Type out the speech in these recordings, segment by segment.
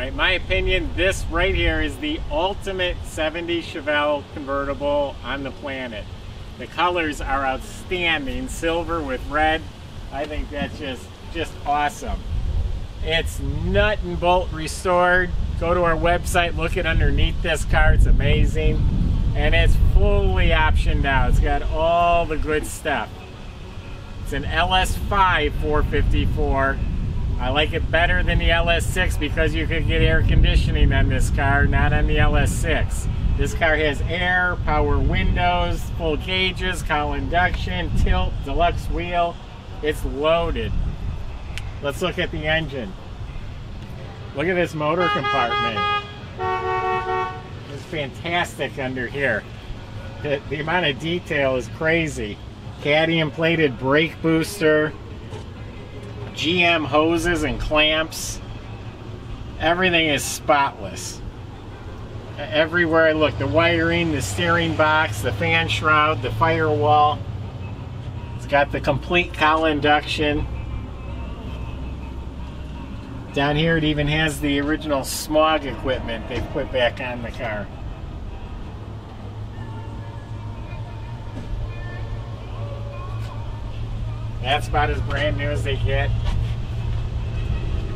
right, my opinion, this right here is the ultimate 70s Chevelle convertible on the planet. The colors are outstanding, silver with red. I think that's just awesome. It's nut and bolt restored. Go to our website, look at underneath this car, it's amazing. And it's fully optioned out. It's got all the good stuff. It's an LS5 454. I like it better than the LS6 because you could get air conditioning on this car, not on the LS6. This car has air, power windows, full gauges, cowl induction, tilt, deluxe wheel. It's loaded. Let's look at the engine. Look at this motor compartment. It's fantastic under here. The amount of detail is crazy. Cadmium plated brake booster. GM hoses and clamps. Everything is spotless. Everywhere I look, the wiring, the steering box, the fan shroud, the firewall. It's got the complete cowl induction. Down here it even has the original smog equipment they've put back on the car. That's about as brand new as they get.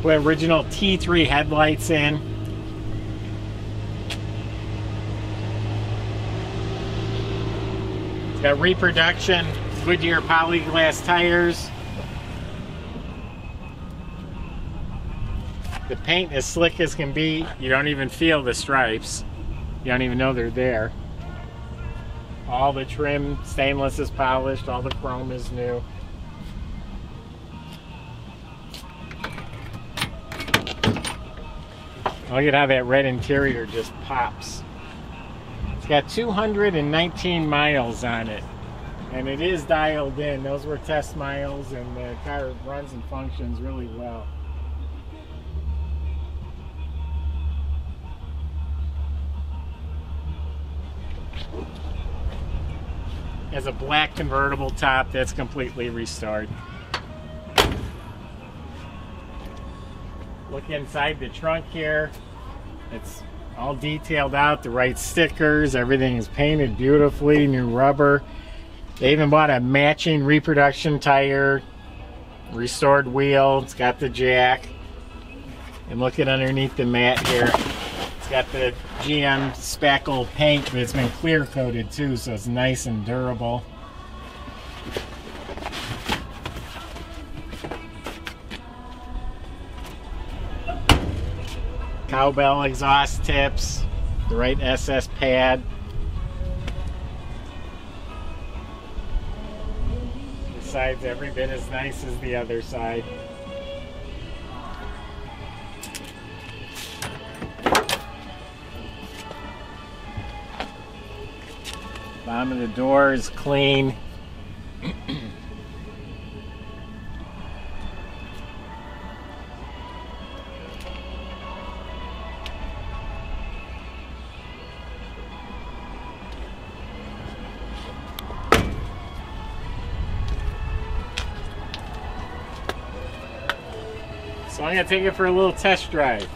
Put original T3 headlights in. It's got reproduction, Goodyear polyglass tires. The paint is slick as can be. You don't even feel the stripes. You don't even know they're there. All the trim, stainless is polished, all the chrome is new. Look at how that red interior just pops. It's got 219 miles on it, and it is dialed in. Those were test miles, and the car runs and functions really well. It has a black convertible top that's completely restored. Look inside the trunk here. It's all detailed out, the right stickers, everything is painted beautifully, new rubber. They even bought a matching reproduction tire, restored wheel, it's got the jack. And look at underneath the mat here. It's got the GM spackle paint, but it's been clear coated too, so it's nice and durable. Cowbell exhaust tips, the right SS pad. This side's every bit as nice as the other side. Bottom of the door is clean. So I'm going to take it for a little test drive.